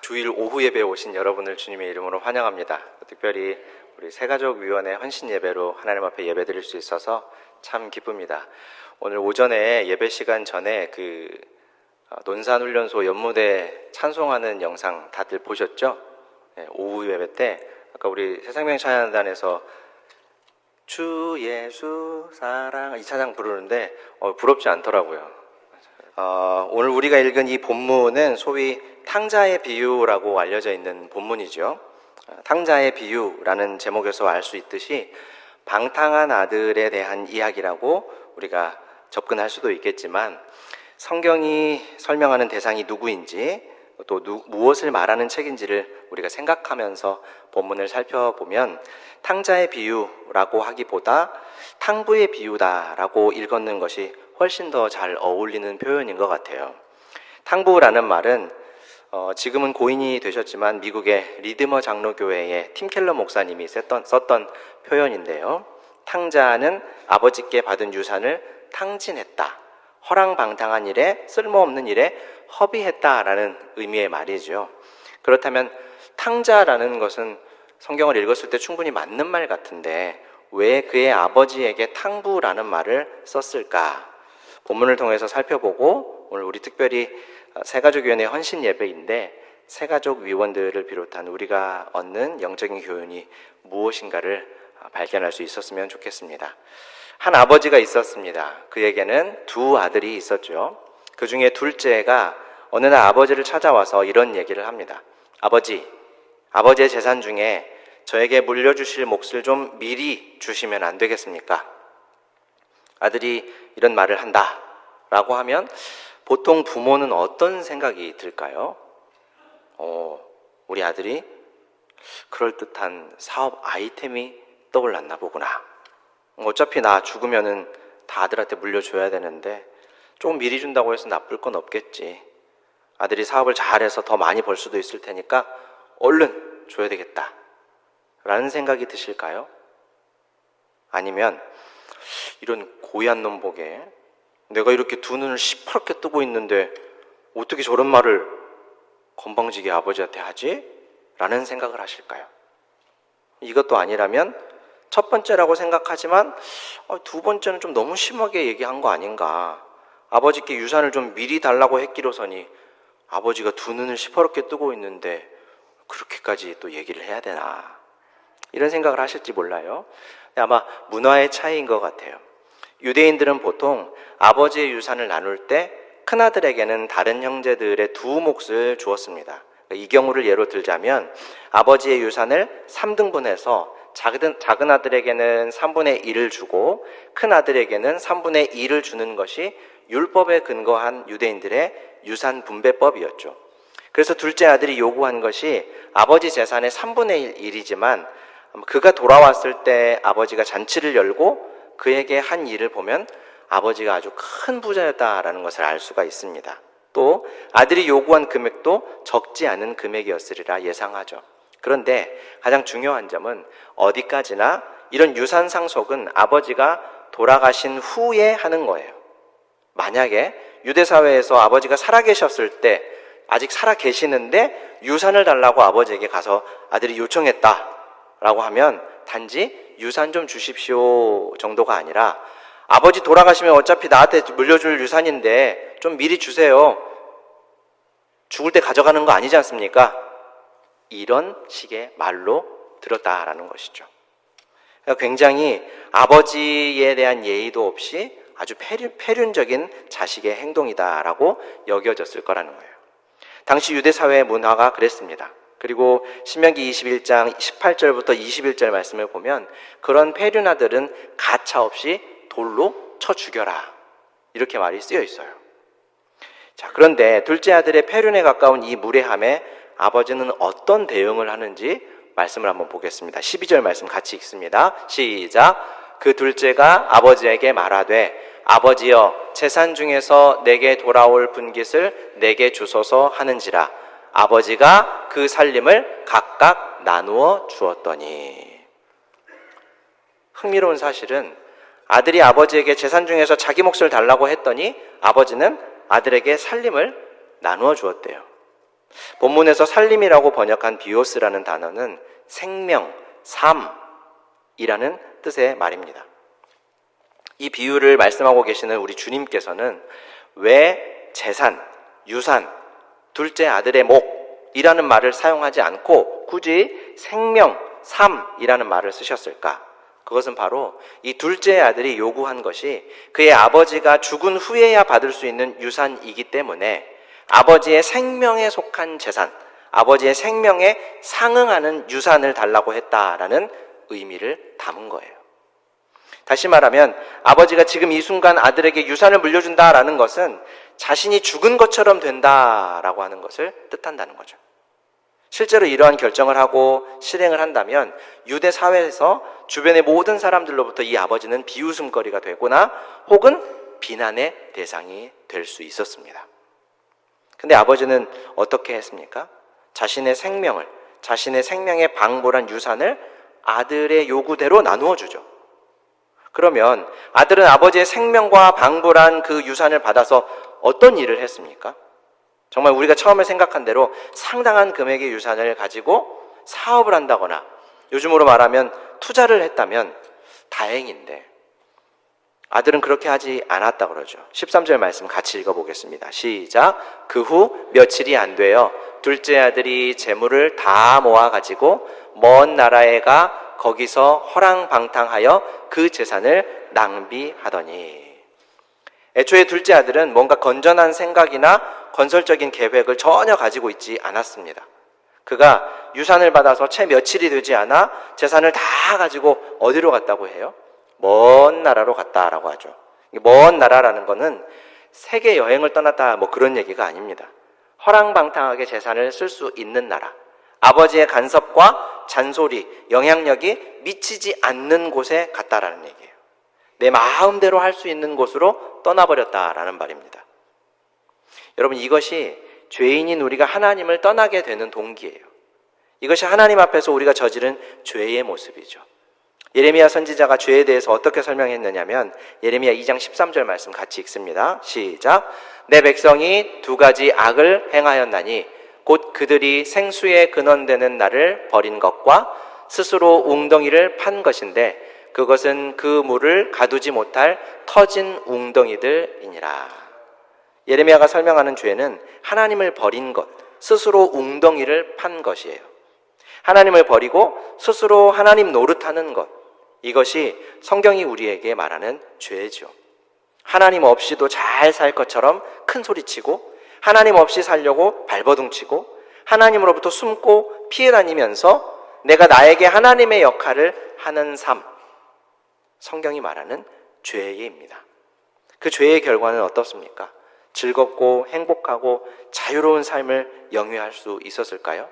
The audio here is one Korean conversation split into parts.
주일 오후 예배에 오신 여러분을 주님의 이름으로 환영합니다. 특별히 우리 새가족위원회 헌신 예배로 하나님 앞에 예배드릴 수 있어서 참 기쁩니다. 오늘 오전에 예배 시간 전에 논산훈련소 연무대 찬송하는 영상 다들 보셨죠? 네, 오후 예배 때 아까 우리 새생명 찬양단에서 주 예수 사랑 이 찬양 부르는데 부럽지 않더라고요. 오늘 우리가 읽은 이 본문은 소위 탕자의 비유라고 알려져 있는 본문이죠. 탕자의 비유라는 제목에서 알 수 있듯이 방탕한 아들에 대한 이야기라고 우리가 접근할 수도 있겠지만, 성경이 설명하는 대상이 누구인지 또 무엇을 말하는 책인지를 우리가 생각하면서 본문을 살펴보면 탕자의 비유라고 하기보다 탕부의 비유다라고 읽는 것이 훨씬 더 잘 어울리는 표현인 것 같아요. 탕부라는 말은 지금은 고인이 되셨지만 미국의 리드머 장로교회의 팀 켈러 목사님이 썼던 표현인데요. 탕자는 아버지께 받은 유산을 탕진했다, 허랑방탕한 일에, 쓸모없는 일에 허비했다라는 의미의 말이죠. 그렇다면 탕자라는 것은 성경을 읽었을 때 충분히 맞는 말 같은데 왜 그의 아버지에게 탕부라는 말을 썼을까? 본문을 통해서 살펴보고, 오늘 우리 특별히 새가족위원회 헌신 예배인데 새가족 위원들을 비롯한 우리가 얻는 영적인 교훈이 무엇인가를 발견할 수 있었으면 좋겠습니다. 한 아버지가 있었습니다. 그에게는 두 아들이 있었죠. 그 중에 둘째가 어느 날 아버지를 찾아와서 이런 얘기를 합니다. 아버지의 재산 중에 저에게 물려주실 몫을 좀 미리 주시면 안 되겠습니까? 아들이 이런 말을 한다라고 하면 보통 부모는 어떤 생각이 들까요? 우리 아들이 그럴듯한 사업 아이템이 떠올랐나 보구나. 어차피 나 죽으면은 다 아들한테 물려줘야 되는데 조금 미리 준다고 해서 나쁠 건 없겠지. 아들이 사업을 잘해서 더 많이 벌 수도 있을 테니까 얼른 줘야 되겠다 라는 생각이 드실까요? 아니면 이런 고얀 놈 보게 내가 이렇게 두 눈을 시퍼렇게 뜨고 있는데 어떻게 저런 말을 건방지게 아버지한테 하지? 라는 생각을 하실까요? 이것도 아니라면 첫 번째라고 생각하지만 두 번째는 좀 너무 심하게 얘기한 거 아닌가. 아버지께 유산을 좀 미리 달라고 했기로서니 아버지가 두 눈을 시퍼렇게 뜨고 있는데 그렇게까지 또 얘기를 해야 되나. 이런 생각을 하실지 몰라요. 아마 문화의 차이인 것 같아요. 유대인들은 보통 아버지의 유산을 나눌 때 큰아들에게는 다른 형제들의 두 몫을 주었습니다. 이 경우를 예로 들자면 아버지의 유산을 3등분해서 작은 아들에게는 3분의 1을 주고 큰아들에게는 3분의 2를 주는 것이 율법에 근거한 유대인들의 유산 분배법이었죠. 그래서 둘째 아들이 요구한 것이 아버지 재산의 3분의 1이지만 그가 돌아왔을 때 아버지가 잔치를 열고 그에게 한 일을 보면 아버지가 아주 큰 부자였다라는 것을 알 수가 있습니다. 또 아들이 요구한 금액도 적지 않은 금액이었으리라 예상하죠. 그런데 가장 중요한 점은 어디까지나 이런 유산 상속은 아버지가 돌아가신 후에 하는 거예요. 만약에 유대 사회에서 아버지가 살아계셨을 때 아직 살아계시는데 유산을 달라고 아버지에게 가서 아들이 요청했다라고 하면 단지 유산 좀 주십시오 정도가 아니라 아버지 돌아가시면 어차피 나한테 물려줄 유산인데 좀 미리 주세요. 죽을 때 가져가는 거 아니지 않습니까? 이런 식의 말로 들었다라는 것이죠. 굉장히 아버지에 대한 예의도 없이 아주 폐륜적인 자식의 행동이다라고 여겨졌을 거라는 거예요. 당시 유대 사회의 문화가 그랬습니다. 그리고 신명기 21장 18절부터 21절 말씀을 보면 그런 폐륜아들은 가차 없이 돌로 쳐 죽여라 이렇게 말이 쓰여 있어요. 자, 그런데 둘째 아들의 폐륜에 가까운 이 무례함에 아버지는 어떤 대응을 하는지 말씀을 한번 보겠습니다. 12절 말씀 같이 읽습니다. 시작. 그 둘째가 아버지에게 말하되 아버지여 재산 중에서 내게 돌아올 분깃을 내게 주소서 하는지라. 아버지가 그 살림을 각각 나누어 주었더니. 흥미로운 사실은 아들이 아버지에게 재산 중에서 자기 몫을 달라고 했더니 아버지는 아들에게 살림을 나누어 주었대요. 본문에서 살림이라고 번역한 비오스라는 단어는 생명, 삶이라는 뜻의 말입니다. 이 비유를 말씀하고 계시는 우리 주님께서는 왜 재산, 유산, 둘째 아들의 목이라는 말을 사용하지 않고 굳이 생명, 삶이라는 말을 쓰셨을까? 그것은 바로 이 둘째 아들이 요구한 것이 그의 아버지가 죽은 후에야 받을 수 있는 유산이기 때문에 아버지의 생명에 속한 재산, 아버지의 생명에 상응하는 유산을 달라고 했다라는 의미를 담은 거예요. 다시 말하면 아버지가 지금 이 순간 아들에게 유산을 물려준다라는 것은 자신이 죽은 것처럼 된다라고 하는 것을 뜻한다는 거죠. 실제로 이러한 결정을 하고 실행을 한다면 유대 사회에서 주변의 모든 사람들로부터 이 아버지는 비웃음거리가 되거나 혹은 비난의 대상이 될 수 있었습니다. 근데 아버지는 어떻게 했습니까? 자신의 생명을, 자신의 생명에 방불한 유산을 아들의 요구대로 나누어 주죠. 그러면 아들은 아버지의 생명과 방불한 그 유산을 받아서 어떤 일을 했습니까? 정말 우리가 처음에 생각한 대로 상당한 금액의 유산을 가지고 사업을 한다거나 요즘으로 말하면 투자를 했다면 다행인데 아들은 그렇게 하지 않았다 그러죠. 13절 말씀 같이 읽어보겠습니다. 시작. 그 후 며칠이 안 되어 둘째 아들이 재물을 다 모아가지고 먼 나라에 가 거기서 허랑방탕하여 그 재산을 낭비하더니. 애초에 둘째 아들은 뭔가 건전한 생각이나 건설적인 계획을 전혀 가지고 있지 않았습니다. 그가 유산을 받아서 채 며칠이 되지 않아 재산을 다 가지고 어디로 갔다고 해요? 먼 나라로 갔다라고 하죠. 먼 나라라는 거는 세계 여행을 떠났다 뭐 그런 얘기가 아닙니다. 허랑방탕하게 재산을 쓸 수 있는 나라, 아버지의 간섭과 잔소리, 영향력이 미치지 않는 곳에 갔다라는 얘기예요. 내 마음대로 할 수 있는 곳으로 떠나버렸다라는 말입니다. 여러분, 이것이 죄인인 우리가 하나님을 떠나게 되는 동기예요. 이것이 하나님 앞에서 우리가 저지른 죄의 모습이죠. 예레미야 선지자가 죄에 대해서 어떻게 설명했느냐면 예레미야 2장 13절 말씀 같이 읽습니다. 시작. 내 백성이 두 가지 악을 행하였나니 곧 그들이 생수에 근원되는 나를 버린 것과 스스로 웅덩이를 판 것인데 그것은 그 물을 가두지 못할 터진 웅덩이들이니라. 예레미야가 설명하는 죄는 하나님을 버린 것, 스스로 웅덩이를 판 것이에요. 하나님을 버리고 스스로 하나님 노릇하는 것, 이것이 성경이 우리에게 말하는 죄죠. 하나님 없이도 잘 살 것처럼 큰 소리치고 하나님 없이 살려고 발버둥치고 하나님으로부터 숨고 피해 다니면서 내가 나에게 하나님의 역할을 하는 삶, 성경이 말하는 죄입니다. 그 죄의 결과는 어떻습니까? 즐겁고 행복하고 자유로운 삶을 영위할 수 있었을까요?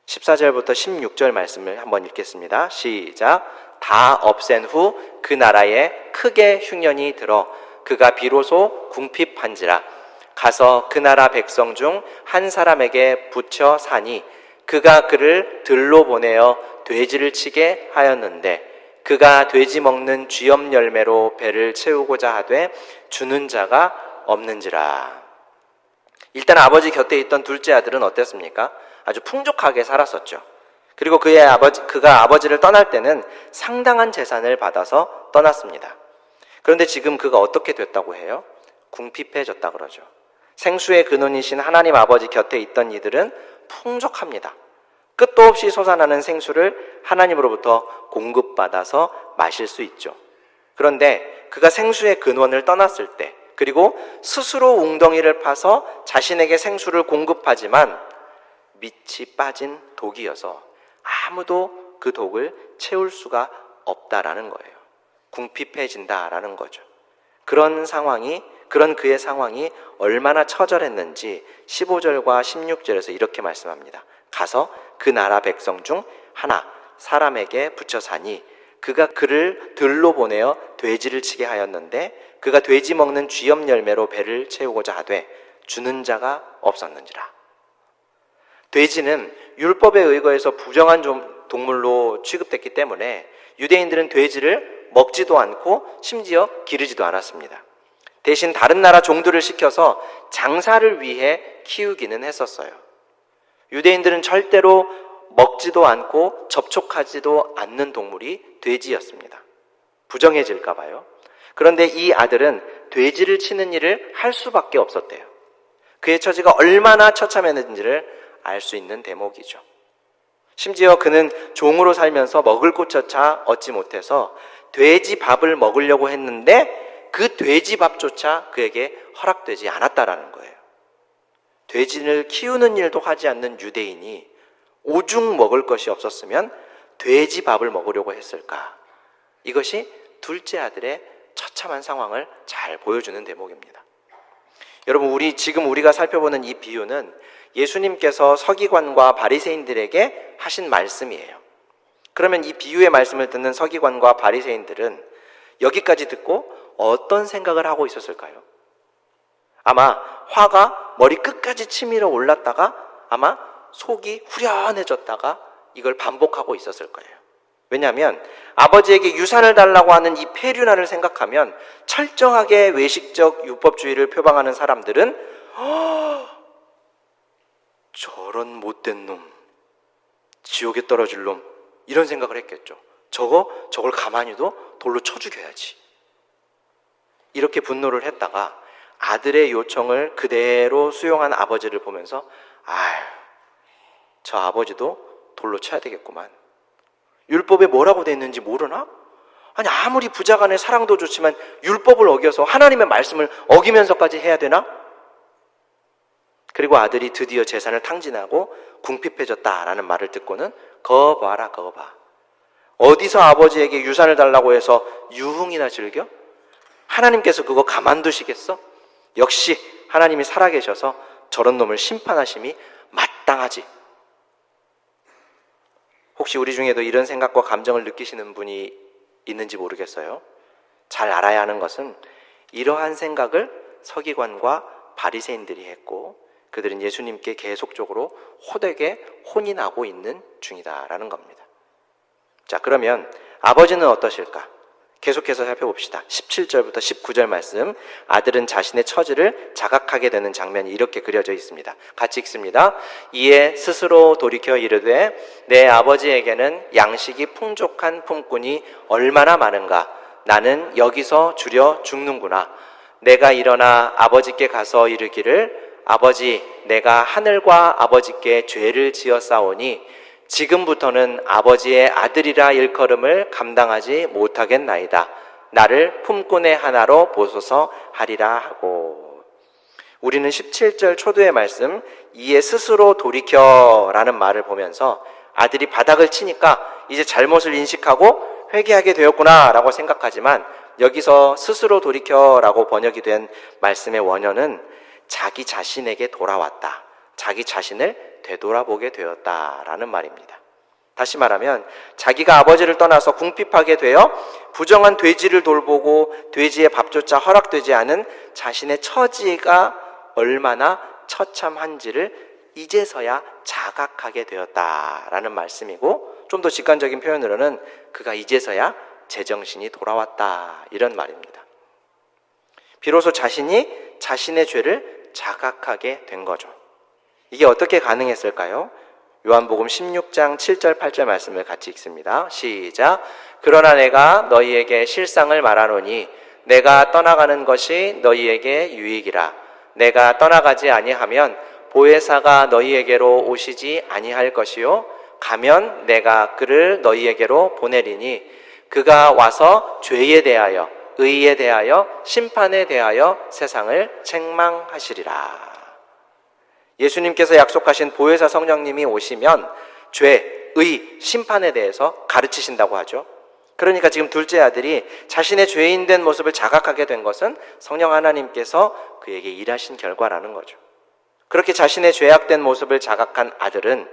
14절부터 16절 말씀을 한번 읽겠습니다. 시작. 다 없앤 후 그 나라에 크게 흉년이 들어 그가 비로소 궁핍한지라. 가서 그 나라 백성 중 한 사람에게 붙여 사니 그가 그를 들로 보내어 돼지를 치게 하였는데 그가 돼지 먹는 쥐염 열매로 배를 채우고자 하되 주는 자가 없는지라. 일단 아버지 곁에 있던 둘째 아들은 어땠습니까? 아주 풍족하게 살았었죠. 그리고 그가 아버지를 떠날 때는 상당한 재산을 받아서 떠났습니다. 그런데 지금 그가 어떻게 됐다고 해요? 궁핍해졌다 그러죠. 생수의 근원이신 하나님 아버지 곁에 있던 이들은 풍족합니다. 끝도 없이 솟아나는 생수를 하나님으로부터 공급받아서 마실 수 있죠. 그런데 그가 생수의 근원을 떠났을 때, 그리고 스스로 웅덩이를 파서 자신에게 생수를 공급하지만 밑이 빠진 독이어서 아무도 그 독을 채울 수가 없다라는 거예요. 궁핍해진다라는 거죠. 그런 그의 상황이 얼마나 처절했는지 15절과 16절에서 이렇게 말씀합니다. 가서 그 나라 백성 중 하나 사람에게 붙여 사니 그가 그를 들로 보내어 돼지를 치게 하였는데 그가 돼지 먹는 쥐염 열매로 배를 채우고자 하되 주는 자가 없었는지라. 돼지는 율법에 의거해서 부정한 동물로 취급됐기 때문에 유대인들은 돼지를 먹지도 않고 심지어 기르지도 않았습니다. 대신 다른 나라 종들을 시켜서 장사를 위해 키우기는 했었어요. 유대인들은 절대로 먹지도 않고 접촉하지도 않는 동물이 돼지였습니다. 부정해질까 봐요. 그런데 이 아들은 돼지를 치는 일을 할 수밖에 없었대요. 그의 처지가 얼마나 처참했는지를 알 수 있는 대목이죠. 심지어 그는 종으로 살면서 먹을 것조차 얻지 못해서 돼지 밥을 먹으려고 했는데 그 돼지 밥조차 그에게 허락되지 않았다라는 거예요. 돼지를 키우는 일도 하지 않는 유대인이 오죽 먹을 것이 없었으면 돼지 밥을 먹으려고 했을까? 이것이 둘째 아들의 처참한 상황을 잘 보여주는 대목입니다. 여러분, 지금 우리가 살펴보는 이 비유는 예수님께서 서기관과 바리새인들에게 하신 말씀이에요. 그러면 이 비유의 말씀을 듣는 서기관과 바리새인들은 여기까지 듣고 어떤 생각을 하고 있었을까요? 아마 화가 머리 끝까지 치밀어 올랐다가 아마 속이 후련해졌다가 이걸 반복하고 있었을 거예요. 왜냐하면 아버지에게 유산을 달라고 하는 이 폐륜화를 생각하면 철저하게 외식적 율법주의를 표방하는 사람들은 저런 못된 놈, 지옥에 떨어질 놈, 이런 생각을 했겠죠. 저걸 가만히도 돌로 쳐 죽여야지. 이렇게 분노를 했다가 아들의 요청을 그대로 수용한 아버지를 보면서 저 아버지도 돌로 쳐야 되겠구만. 율법에 뭐라고 돼 있는지 모르나? 아니, 아무리 부자간의 사랑도 좋지만 율법을 어겨서 하나님의 말씀을 어기면서까지 해야 되나? 그리고 아들이 드디어 재산을 탕진하고 궁핍해졌다라는 말을 듣고는 거 봐라. 어디서 아버지에게 유산을 달라고 해서 유흥이나 즐겨? 하나님께서 그거 가만두시겠어? 역시 하나님이 살아계셔서 저런 놈을 심판하심이 마땅하지. 혹시 우리 중에도 이런 생각과 감정을 느끼시는 분이 있는지 모르겠어요. 잘 알아야 하는 것은 이러한 생각을 서기관과 바리새인들이 했고 그들은 예수님께 계속적으로 호되게 혼인하고 있는 중이다라는 겁니다. 자, 그러면 아버지는 어떠실까? 계속해서 살펴봅시다. 17절부터 19절 말씀, 아들은 자신의 처지를 자각하게 되는 장면이 이렇게 그려져 있습니다. 같이 읽습니다. 이에 스스로 돌이켜 이르되 내 아버지에게는 양식이 풍족한 품꾼이 얼마나 많은가. 나는 여기서 주려 죽는구나. 내가 일어나 아버지께 가서 이르기를 아버지, 내가 하늘과 아버지께 죄를 지었사오니 지금부터는 아버지의 아들이라 일컬음을 감당하지 못하겠나이다. 나를 품꾼의 하나로 보소서 하리라 하고. 우리는 17절 초두의 말씀, 이에 스스로 돌이켜라는 말을 보면서 아들이 바닥을 치니까 이제 잘못을 인식하고 회개하게 되었구나 라고 생각하지만 여기서 스스로 돌이켜라고 번역이 된 말씀의 원어는 자기 자신에게 돌아왔다. 자기 자신을 되돌아보게 되었다라는 말입니다. 다시 말하면 자기가 아버지를 떠나서 궁핍하게 되어 부정한 돼지를 돌보고 돼지의 밥조차 허락되지 않은 자신의 처지가 얼마나 처참한지를 이제서야 자각하게 되었다라는 말씀이고, 좀 더 직관적인 표현으로는 그가 이제서야 제정신이 돌아왔다, 이런 말입니다. 비로소 자신이 자신의 죄를 자각하게 된 거죠. 이게 어떻게 가능했을까요? 요한복음 16장 7절 8절 말씀을 같이 읽습니다. 시작. 그러나 내가 너희에게 실상을 말하노니 내가 떠나가는 것이 너희에게 유익이라. 내가 떠나가지 아니하면 보혜사가 너희에게로 오시지 아니할 것이요 가면 내가 그를 너희에게로 보내리니 그가 와서 죄에 대하여 의에 대하여 심판에 대하여 세상을 책망하시리라. 예수님께서 약속하신 보혜사 성령님이 오시면 죄, 의, 심판에 대해서 가르치신다고 하죠. 그러니까 지금 둘째 아들이 자신의 죄인된 모습을 자각하게 된 것은 성령 하나님께서 그에게 일하신 결과라는 거죠. 그렇게 자신의 죄악된 모습을 자각한 아들은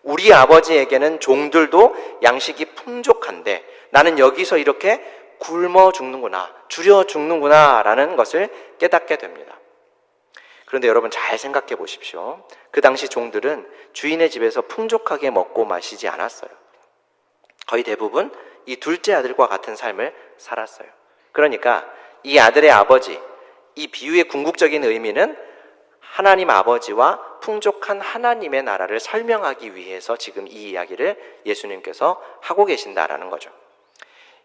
우리 아버지에게는 종들도 양식이 풍족한데 나는 여기서 이렇게 굶어 죽는구나, 줄여 죽는구나 라는 것을 깨닫게 됩니다. 그런데 여러분 잘 생각해 보십시오. 그 당시 종들은 주인의 집에서 풍족하게 먹고 마시지 않았어요. 거의 대부분 이 둘째 아들과 같은 삶을 살았어요. 그러니까 이 아들의 아버지, 이 비유의 궁극적인 의미는 하나님 아버지와 풍족한 하나님의 나라를 설명하기 위해서 지금 이 이야기를 예수님께서 하고 계신다라는 거죠.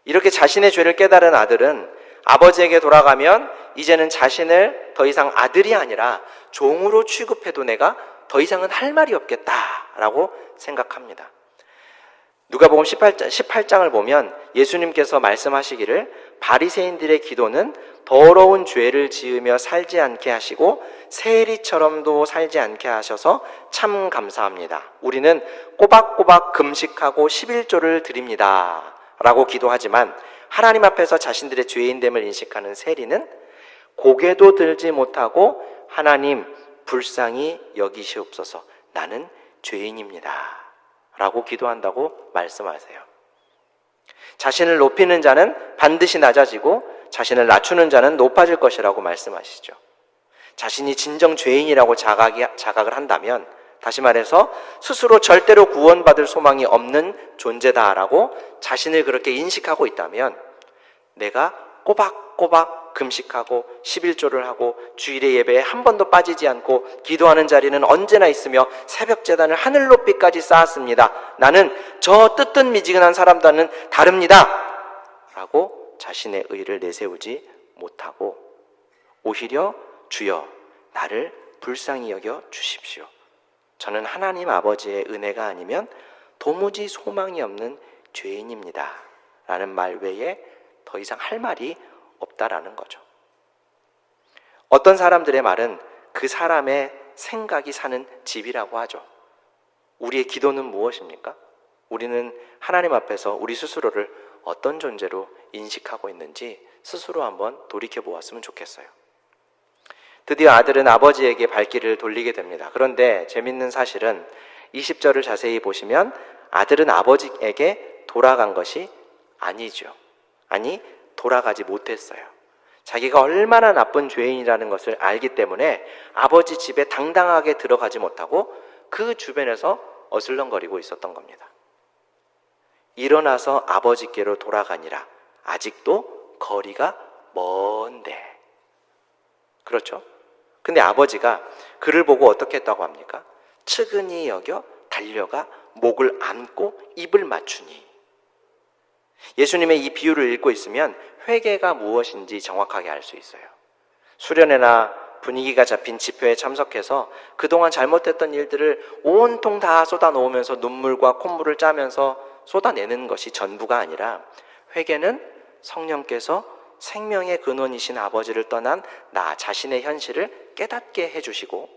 이렇게 자신의 죄를 깨달은 아들은 아버지에게 돌아가면 이제는 자신을 더 이상 아들이 아니라 종으로 취급해도 내가 더 이상은 할 말이 없겠다라고 생각합니다. 누가복음 18장을 보면 예수님께서 말씀하시기를 바리새인들의 기도는 더러운 죄를 지으며 살지 않게 하시고 세리처럼도 살지 않게 하셔서 참 감사합니다. 우리는 꼬박꼬박 금식하고 11조를 드립니다 라고 기도하지만 하나님 앞에서 자신들의 죄인됨을 인식하는 세리는 고개도 들지 못하고 하나님 불쌍히 여기시옵소서 나는 죄인입니다 라고 기도한다고 말씀하세요. 자신을 높이는 자는 반드시 낮아지고 자신을 낮추는 자는 높아질 것이라고 말씀하시죠. 자신이 진정 죄인이라고 자각을 한다면, 다시 말해서 스스로 절대로 구원받을 소망이 없는 존재다라고 자신을 그렇게 인식하고 있다면 내가 꼬박꼬박 금식하고 11조를 하고 주일의 예배에 한 번도 빠지지 않고 기도하는 자리는 언제나 있으며 새벽 제단을 하늘 높이까지 쌓았습니다. 나는 저 뜨뜻미지근한 사람과는 다릅니다 라고 자신의 의를 내세우지 못하고 오히려 주여 나를 불쌍히 여겨 주십시오. 저는 하나님 아버지의 은혜가 아니면 도무지 소망이 없는 죄인입니다 라는 말 외에 더 이상 할 말이 없다라는 거죠. 어떤 사람들의 말은 그 사람의 생각이 사는 집이라고 하죠. 우리의 기도는 무엇입니까? 우리는 하나님 앞에서 우리 스스로를 어떤 존재로 인식하고 있는지 스스로 한번 돌이켜 보았으면 좋겠어요. 드디어 아들은 아버지에게 발길을 돌리게 됩니다. 그런데 재밌는 사실은 20절을 자세히 보시면 아들은 아버지에게 돌아간 것이 아니죠. 아니, 돌아가지 못했어요. 자기가 얼마나 나쁜 죄인이라는 것을 알기 때문에 아버지 집에 당당하게 들어가지 못하고 그 주변에서 어슬렁거리고 있었던 겁니다. 일어나서 아버지께로 돌아가니라. 아직도 거리가 먼데. 그렇죠? 근데 아버지가 그를 보고 어떻게 했다고 합니까? 측은히 여겨 달려가 목을 안고 입을 맞추니. 예수님의 이 비유를 읽고 있으면 회개가 무엇인지 정확하게 알 수 있어요. 수련회나 분위기가 잡힌 집회에 참석해서 그동안 잘못했던 일들을 온통 다 쏟아놓으면서 눈물과 콧물을 짜면서 쏟아내는 것이 전부가 아니라 회개는 성령께서 생명의 근원이신 아버지를 떠난 나 자신의 현실을 깨닫게 해주시고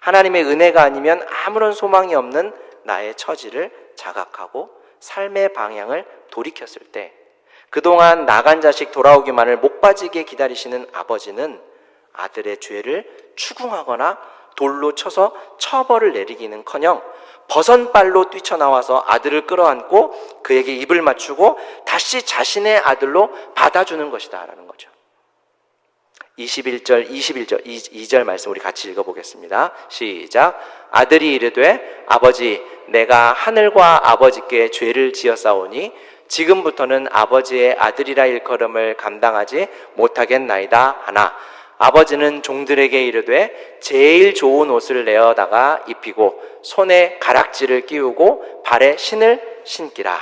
하나님의 은혜가 아니면 아무런 소망이 없는 나의 처지를 자각하고 삶의 방향을 돌이켰을 때 그동안 나간 자식 돌아오기만을 목 빠지게 기다리시는 아버지는 아들의 죄를 추궁하거나 돌로 쳐서 처벌을 내리기는커녕 버선발로 뛰쳐나와서 아들을 끌어안고 그에게 입을 맞추고 다시 자신의 아들로 받아주는 것이다 라는 거죠. 21절 2절 말씀 우리 같이 읽어보겠습니다. 시작. 아들이 이르되 아버지 내가 하늘과 아버지께 죄를 지었사오니 지금부터는 아버지의 아들이라 일컬음을 감당하지 못하겠나이다 하나 아버지는 종들에게 이르되 제일 좋은 옷을 내어다가 입히고 손에 가락지를 끼우고 발에 신을 신기라.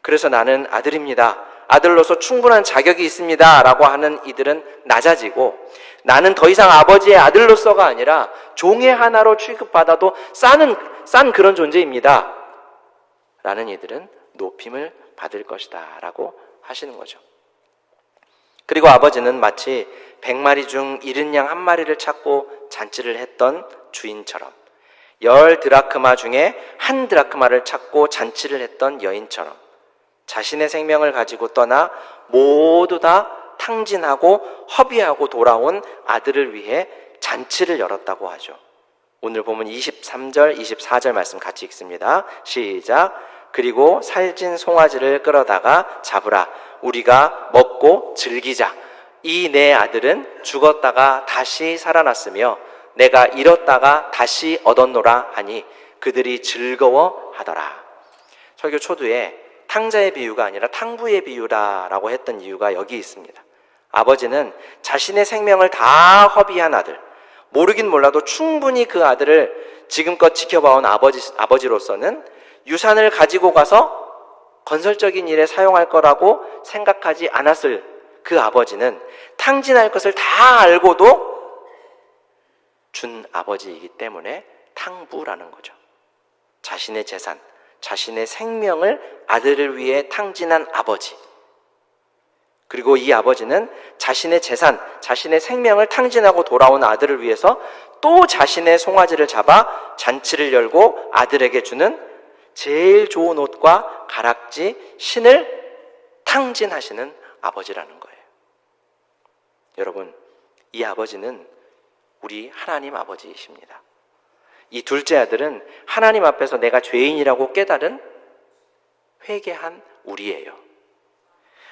그래서 나는 아들입니다. 아들로서 충분한 자격이 있습니다 라고 하는 이들은 낮아지고 나는 더 이상 아버지의 아들로서가 아니라 종의 하나로 취급받아도 싼 그런 존재입니다 라는 이들은 높임을 받을 것이다 라고 하시는 거죠. 그리고 아버지는 마치 100마리 중 잃은 양 한 마리를 찾고 잔치를 했던 주인처럼 10 드라크마 중에 1 드라크마를 찾고 잔치를 했던 여인처럼 자신의 생명을 가지고 떠나 모두 다 탕진하고 허비하고 돌아온 아들을 위해 잔치를 열었다고 하죠. 오늘 보면 23절, 24절 말씀 같이 읽습니다. 시작. 그리고 살찐 송아지를 끌어다가 잡으라. 우리가 먹고 즐기자. 이 내 아들은 죽었다가 다시 살아났으며 내가 잃었다가 다시 얻었노라 하니 그들이 즐거워하더라. 설교 초두에 탕자의 비유가 아니라 탕부의 비유라고 했던 이유가 여기 있습니다. 아버지는 자신의 생명을 다 허비한 아들, 모르긴 몰라도 충분히 그 아들을 지금껏 지켜봐온 아버지로서는 유산을 가지고 가서 건설적인 일에 사용할 거라고 생각하지 않았을 그 아버지는 탕진할 것을 다 알고도 준 아버지이기 때문에 탕부라는 거죠. 자신의 재산, 자신의 생명을 아들을 위해 탕진한 아버지. 그리고 이 아버지는 자신의 재산, 자신의 생명을 탕진하고 돌아온 아들을 위해서 또 자신의 송아지를 잡아 잔치를 열고 아들에게 주는 제일 좋은 옷과 가락지, 신을 탕진하시는 아버지라는 거예요. 여러분, 이 아버지는 우리 하나님 아버지이십니다. 이 둘째 아들은 하나님 앞에서 내가 죄인이라고 깨달은 회개한 우리예요.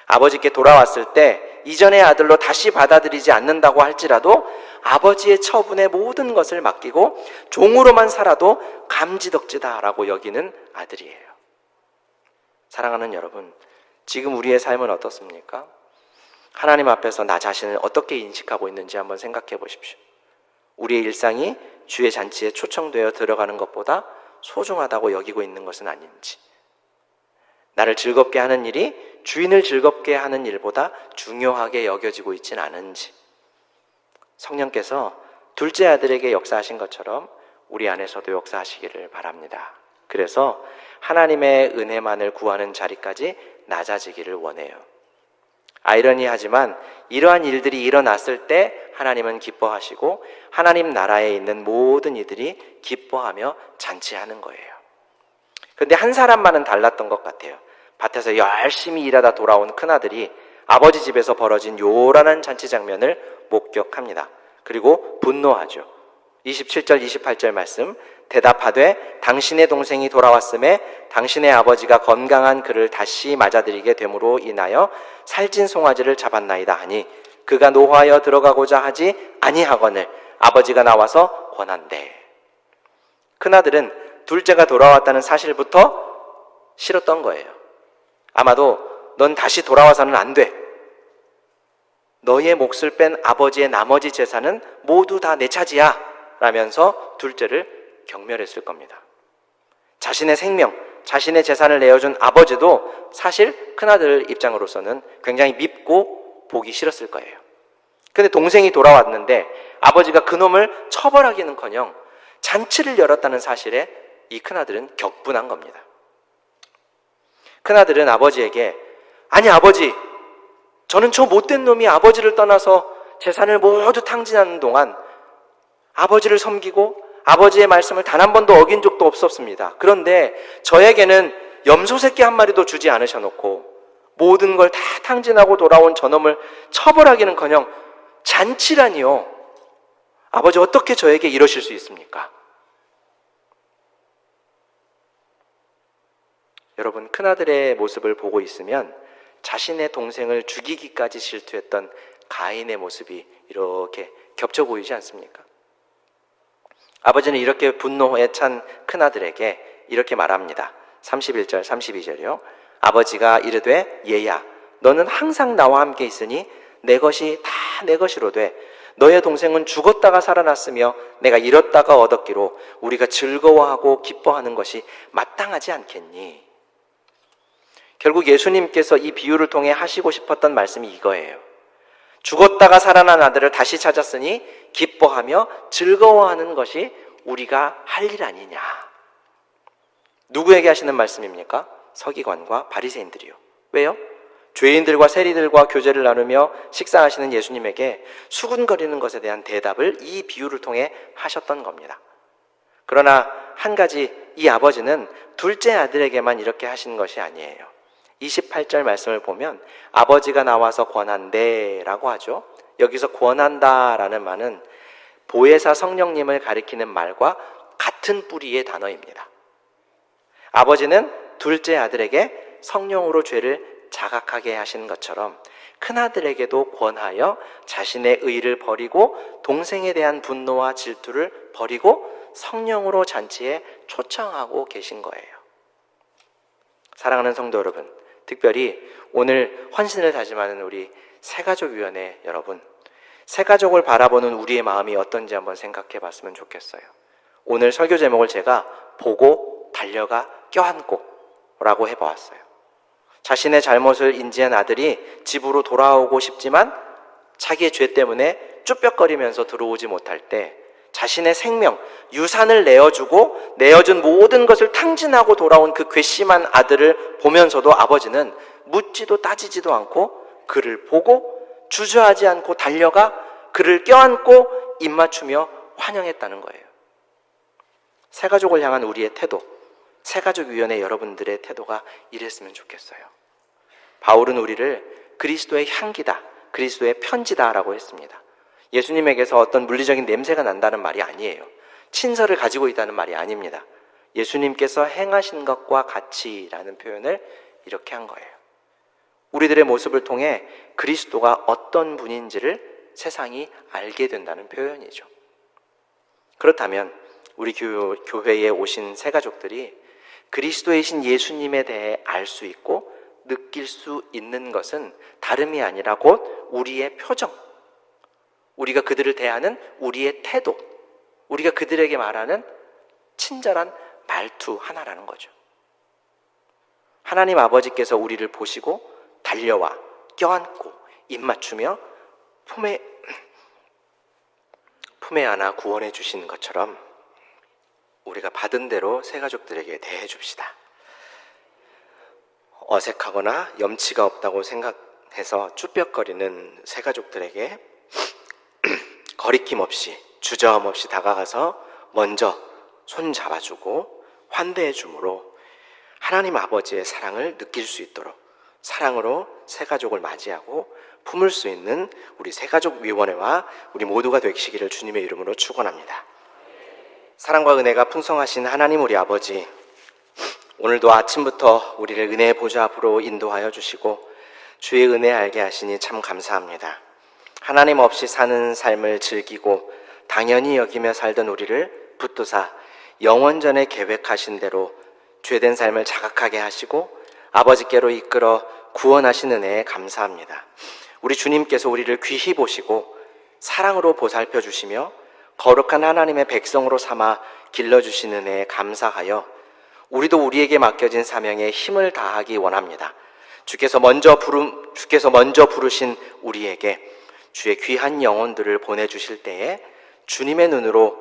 아버지께 돌아왔을 때 이전의 아들로 다시 받아들이지 않는다고 할지라도 아버지의 처분에 모든 것을 맡기고 종으로만 살아도 감지덕지다라고 여기는 아들이에요. 사랑하는 여러분, 지금 우리의 삶은 어떻습니까? 하나님 앞에서 나 자신을 어떻게 인식하고 있는지 한번 생각해 보십시오. 우리의 일상이 주의 잔치에 초청되어 들어가는 것보다 소중하다고 여기고 있는 것은 아닌지, 나를 즐겁게 하는 일이 주인을 즐겁게 하는 일보다 중요하게 여겨지고 있진 않은지, 성령께서 둘째 아들에게 역사하신 것처럼 우리 안에서도 역사하시기를 바랍니다. 그래서 하나님의 은혜만을 구하는 자리까지 낮아지기를 원해요. 아이러니하지만 이러한 일들이 일어났을 때 하나님은 기뻐하시고 하나님 나라에 있는 모든 이들이 기뻐하며 잔치하는 거예요. 그런데 한 사람만은 달랐던 것 같아요. 밭에서 열심히 일하다 돌아온 큰아들이 아버지 집에서 벌어진 요란한 잔치 장면을 목격합니다. 그리고 분노하죠. 27절 28절 말씀, 대답하되 당신의 동생이 돌아왔음에 당신의 아버지가 건강한 그를 다시 맞아들이게 됨으로 인하여 살찐 송아지를 잡았나이다 하니 그가 노하여 들어가고자 하지 아니하거늘 아버지가 나와서 권한대. 큰아들은 둘째가 돌아왔다는 사실부터 싫었던 거예요. 아마도 넌 다시 돌아와서는 안 돼. 너의 몫을 뺀 아버지의 나머지 재산은 모두 다 내 차지야 라면서 둘째를 경멸했을 겁니다. 자신의 생명, 자신의 재산을 내어준 아버지도 사실 큰아들 입장으로서는 굉장히 밉고 보기 싫었을 거예요. 근데 동생이 돌아왔는데 아버지가 그놈을 처벌하기는커녕 잔치를 열었다는 사실에 이 큰아들은 격분한 겁니다. 큰아들은 아버지에게, 아니 아버지, 저는 저 못된 놈이 아버지를 떠나서 재산을 모두 탕진하는 동안 아버지를 섬기고 아버지의 말씀을 단 한 번도 어긴 적도 없었습니다. 그런데 저에게는 염소 새끼 한 마리도 주지 않으셔놓고 모든 걸 다 탕진하고 돌아온 저놈을 처벌하기는커녕 잔치라니요. 아버지 어떻게 저에게 이러실 수 있습니까? 여러분, 큰아들의 모습을 보고 있으면 자신의 동생을 죽이기까지 질투했던 가인의 모습이 이렇게 겹쳐 보이지 않습니까? 아버지는 이렇게 분노에 찬 큰아들에게 이렇게 말합니다. 31절 32절이요. 아버지가 이르되 얘야 너는 항상 나와 함께 있으니 내 것이 다 내 것이로 돼 너의 동생은 죽었다가 살아났으며 내가 잃었다가 얻었기로 우리가 즐거워하고 기뻐하는 것이 마땅하지 않겠니? 결국 예수님께서 이 비유를 통해 하시고 싶었던 말씀이 이거예요. 죽었다가 살아난 아들을 다시 찾았으니 기뻐하며 즐거워하는 것이 우리가 할 일 아니냐. 누구에게 하시는 말씀입니까? 서기관과 바리새인들이요. 왜요? 죄인들과 세리들과 교제를 나누며 식사하시는 예수님에게 수군거리는 것에 대한 대답을 이 비유를 통해 하셨던 겁니다. 그러나 한 가지, 이 아버지는 둘째 아들에게만 이렇게 하신 것이 아니에요. 28절 말씀을 보면 아버지가 나와서 권한대 라고 하죠. 여기서 권한다라는 말은 보혜사 성령님을 가리키는 말과 같은 뿌리의 단어입니다. 아버지는 둘째 아들에게 성령으로 죄를 자각하게 하신 것처럼 큰아들에게도 권하여 자신의 의를 버리고 동생에 대한 분노와 질투를 버리고 성령으로 잔치에 초청하고 계신 거예요. 사랑하는 성도 여러분, 특별히 오늘 헌신을 다짐하는 우리 새가족위원회 여러분, 새가족을 바라보는 우리의 마음이 어떤지 한번 생각해 봤으면 좋겠어요. 오늘 설교 제목을 제가 보고 달려가 껴안고 라고 해보았어요. 자신의 잘못을 인지한 아들이 집으로 돌아오고 싶지만 자기의 죄 때문에 쭈뼛거리면서 들어오지 못할 때 자신의 생명, 유산을 내어주고 내어준 모든 것을 탕진하고 돌아온 그 괘씸한 아들을 보면서도 아버지는 묻지도 따지지도 않고 그를 보고 주저하지 않고 달려가 그를 껴안고 입맞추며 환영했다는 거예요. 새가족을 향한 우리의 태도, 새가족위원회 여러분들의 태도가 이랬으면 좋겠어요. 바울은 우리를 그리스도의 향기다, 그리스도의 편지다라고 했습니다. 예수님에게서 어떤 물리적인 냄새가 난다는 말이 아니에요. 친서를 가지고 있다는 말이 아닙니다. 예수님께서 행하신 것과 같이라는 표현을 이렇게 한 거예요. 우리들의 모습을 통해 그리스도가 어떤 분인지를 세상이 알게 된다는 표현이죠. 그렇다면 우리 교회에 오신 새가족들이 그리스도이신 예수님에 대해 알 수 있고 느낄 수 있는 것은 다름이 아니라 곧 우리의 표정, 우리가 그들을 대하는 우리의 태도, 우리가 그들에게 말하는 친절한 말투 하나라는 거죠. 하나님 아버지께서 우리를 보시고 달려와 껴안고 입맞추며 품에 안아 구원해 주신 것처럼 우리가 받은 대로 새가족들에게 대해 줍시다. 어색하거나 염치가 없다고 생각해서 쭈뼛거리는 새가족들에게 거리낌 없이 주저함 없이 다가가서 먼저 손 잡아주고 환대해 주므로 하나님 아버지의 사랑을 느낄 수 있도록 사랑으로 새가족을 맞이하고 품을 수 있는 우리 새가족위원회와 우리 모두가 되시기를 주님의 이름으로 축원합니다. 사랑과 은혜가 풍성하신 하나님 우리 아버지, 오늘도 아침부터 우리를 은혜의 보좌 앞으로 인도하여 주시고 주의 은혜 알게 하시니 참 감사합니다. 하나님 없이 사는 삶을 즐기고 당연히 여기며 살던 우리를 붙드사 영원전에 계획하신 대로 죄된 삶을 자각하게 하시고 아버지께로 이끌어 구원하신 은혜에 감사합니다. 우리 주님께서 우리를 귀히 보시고 사랑으로 보살펴 주시며 거룩한 하나님의 백성으로 삼아 길러주신 은혜에 감사하여 우리도 우리에게 맡겨진 사명에 힘을 다하기 원합니다. 주께서 먼저 부르신 우리에게 주의 귀한 영혼들을 보내주실 때에 주님의 눈으로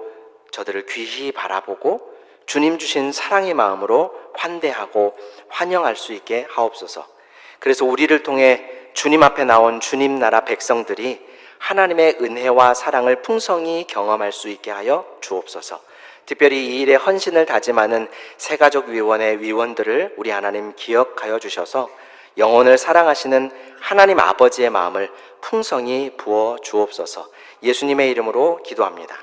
저들을 귀히 바라보고 주님 주신 사랑의 마음으로 환대하고 환영할 수 있게 하옵소서. 그래서 우리를 통해 주님 앞에 나온 주님 나라 백성들이 하나님의 은혜와 사랑을 풍성히 경험할 수 있게 하여 주옵소서. 특별히 이 일에 헌신을 다짐하는 새가족위원회 위원들을 우리 하나님 기억하여 주셔서 영혼을 사랑하시는 하나님 아버지의 마음을 풍성히 부어 주옵소서. 예수님의 이름으로 기도합니다.